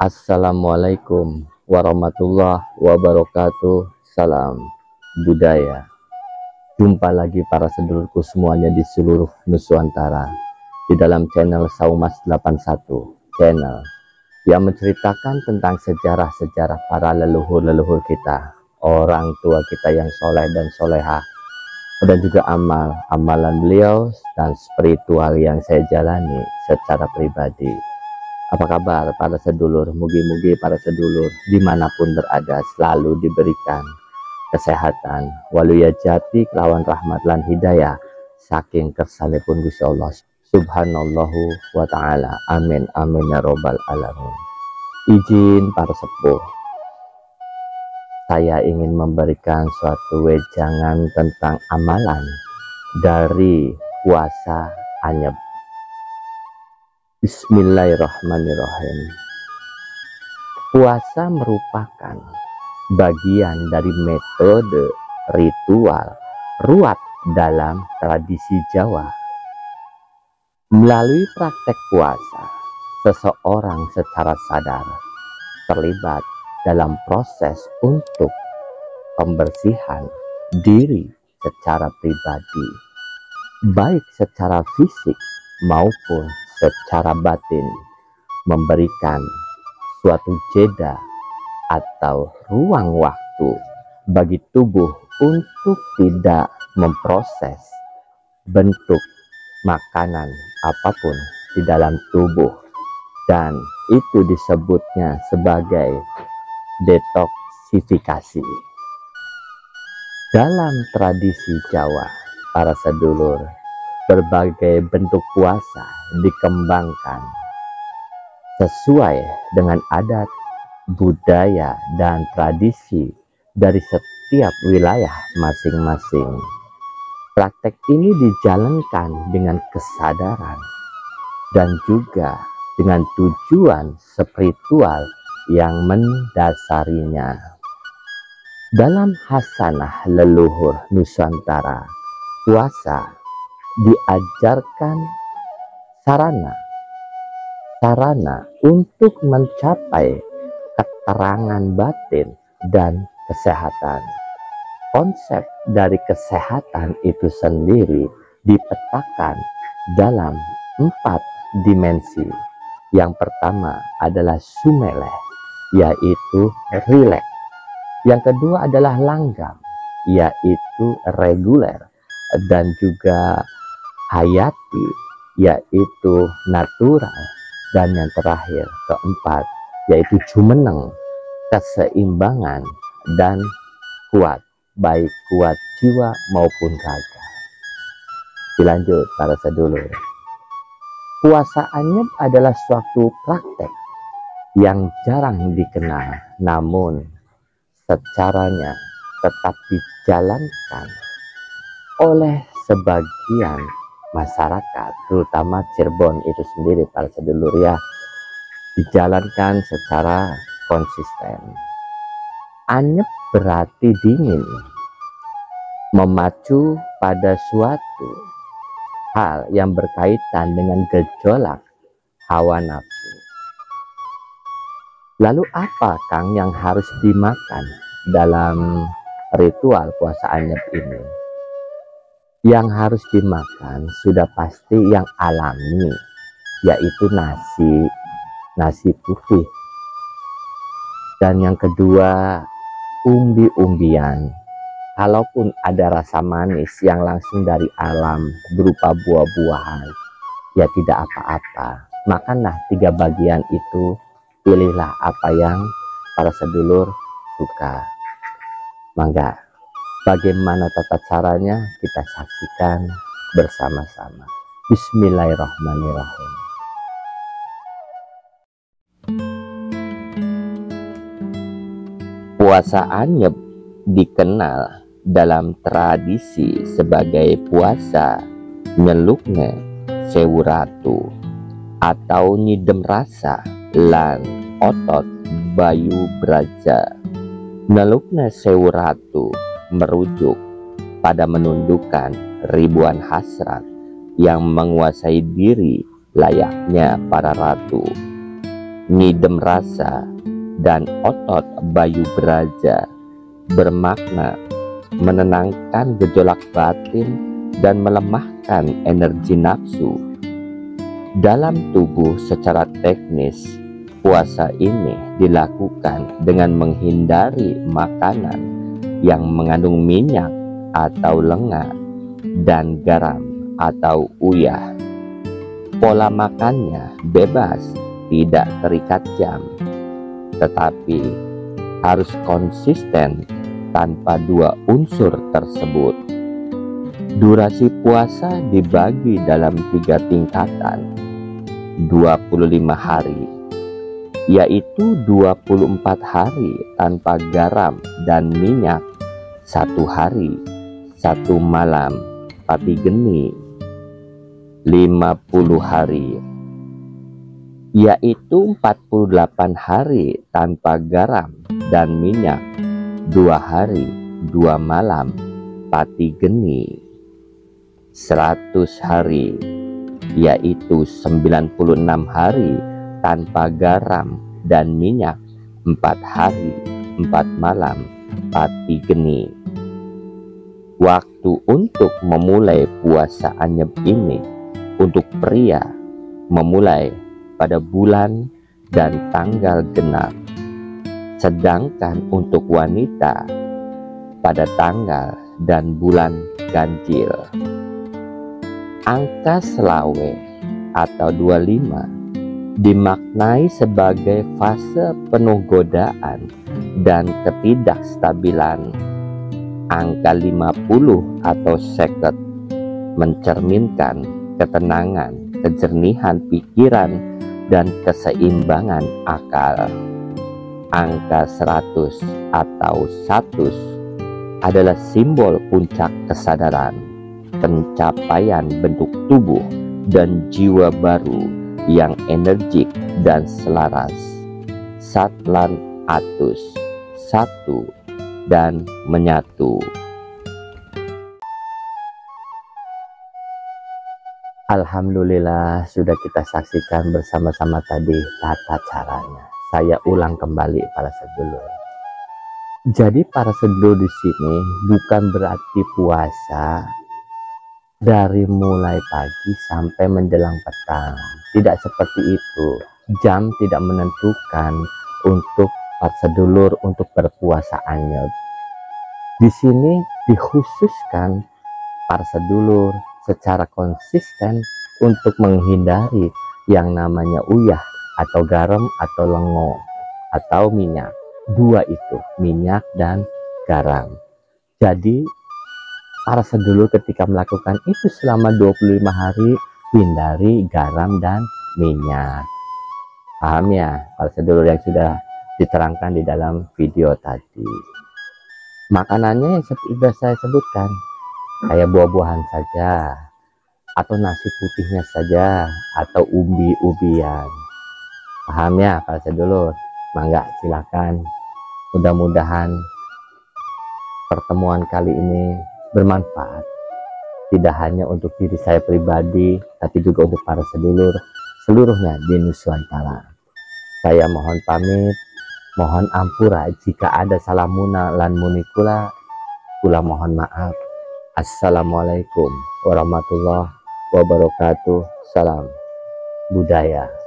Assalamualaikum warahmatullahi wabarakatuh. Salam budaya. Jumpa lagi para sedulurku semuanya di seluruh Nusantara di dalam channel Saumas 81, channel yang menceritakan tentang sejarah-sejarah para leluhur-leluhur kita, orang tua kita yang soleh dan solehah, dan juga amalan beliau dan spiritual yang saya jalani secara pribadi. Apa kabar para sedulur? Mugi-mugi para sedulur dimanapun berada selalu diberikan kesehatan, waliyajati kelawan rahmat lan hidayah saking kersanipun Gusti Allah subhanallahu wa ta'ala. Amin amin ya robbal alamin. Izin para sepuh, saya ingin memberikan suatu wejangan tentang amalan dari puasa anyep. Bismillahirrahmanirrahim. Puasa merupakan bagian dari metode ritual ruat dalam tradisi Jawa. Melalui praktek puasa, seseorang secara sadar terlibat dalam proses untuk pembersihan diri secara pribadi, baik secara fisik maupun secara batin, memberikan suatu jeda atau ruang waktu bagi tubuh untuk tidak memproses bentuk makanan apapun di dalam tubuh, dan itu disebutnya sebagai detoksifikasi. Dalam tradisi Jawa, para sedulur, berbagai bentuk puasa dikembangkan sesuai dengan adat, budaya, dan tradisi dari setiap wilayah masing-masing. Praktek ini dijalankan dengan kesadaran dan juga dengan tujuan spiritual yang mendasarinya. Dalam hasanah leluhur Nusantara, puasa diajarkan sarana untuk mencapai keterangan batin dan kesehatan. Konsep dari kesehatan itu sendiri dipetakan dalam 4 dimensi. Yang pertama adalah sumeleh, yaitu rileks. Yang kedua adalah langgam, yaitu reguler, dan juga hayati, yaitu natural, dan yang terakhir keempat yaitu jumeneng, keseimbangan dan kuat, baik kuat jiwa maupun raga. Dilanjut para sedulur, puasa anyep adalah suatu praktek yang jarang dikenal, namun secaranya tetap dijalankan oleh sebagian masyarakat, terutama Cirebon itu sendiri para sedulur ya, dijalankan secara konsisten. Anyep berarti dingin, memacu pada suatu hal yang berkaitan dengan gejolak hawa nafsu. Lalu apa Kang yang harus dimakan dalam ritual puasa anyep ini? Yang harus dimakan sudah pasti yang alami, yaitu nasi putih. Dan yang kedua, umbi-umbian. Kalaupun ada rasa manis yang langsung dari alam berupa buah-buahan, ya tidak apa-apa. Makanlah 3 bagian itu, pilihlah apa yang para sedulur suka. Mangga. Bagaimana tata caranya kita saksikan bersama-sama. Bismillahirrahmanirrahim. Puasa anyep dikenal dalam tradisi sebagai puasa nyelukne sewu ratu atau nyidem rasa lan otot bayu braja. Nyelukne sewu ratu merujuk pada menundukkan ribuan hasrat yang menguasai diri layaknya para ratu. ngidem rasa, dan otot bayu beraja, bermakna menenangkan gejolak batin dan melemahkan energi nafsu dalam tubuh. Secara teknis, puasa ini dilakukan dengan menghindari makanan yang mengandung minyak atau lenga dan garam atau uyah. Pola makannya bebas, tidak terikat jam, tetapi harus konsisten tanpa dua unsur tersebut. Durasi puasa dibagi dalam 3 tingkatan, 25 hari, yaitu 24 hari tanpa garam dan minyak, 1 hari, 1 malam, pati geni, 50 hari, yaitu 48 hari tanpa garam dan minyak, 2 hari, 2 malam, pati geni, 100 hari, yaitu 96 hari tanpa garam dan minyak, 4 hari, 4 malam, pati geni. Waktu untuk memulai puasa anyep ini untuk pria memulai pada bulan dan tanggal genap, sedangkan untuk wanita pada tanggal dan bulan ganjil. Angka selawe atau 25 dimaknai sebagai fase penuh godaan dan ketidakstabilan. Angka 50 atau seket mencerminkan ketenangan, kejernihan pikiran, dan keseimbangan akal. Angka 100 atau 100 adalah simbol puncak kesadaran, pencapaian bentuk tubuh dan jiwa baru yang energik dan selaras. Satlan atus, satu dan menyatu. Alhamdulillah, sudah kita saksikan bersama-sama tadi tata caranya. Saya ulang kembali para sedulur. Jadi para sedulur di sini bukan berarti puasa dari mulai pagi sampai menjelang petang. Tidak seperti itu. Jam tidak menentukan untuk para sedulur untuk berpuasa anyep. Di sini dikhususkan para sedulur secara konsisten untuk menghindari yang namanya uyah atau garam atau lengo atau minyak. 2 itu, minyak dan garam. Jadi para sedulur ketika melakukan itu selama 25 hari, hindari garam dan minyak. Paham ya para sedulur yang sudah diterangkan di dalam video tadi. Makanannya yang sudah saya sebutkan, kayak buah-buahan saja, atau nasi putihnya saja, atau umbi-umbian. Paham ya para sedulur? Mangga silakan. Mudah-mudahan pertemuan kali ini bermanfaat, tidak hanya untuk diri saya pribadi, tapi juga untuk para sedulur seluruhnya di Nusantara. Saya mohon pamit, mohon ampura jika ada salah muna lan munikula, kula mohon maaf. Assalamualaikum warahmatullahi wabarakatuh. Salam budaya.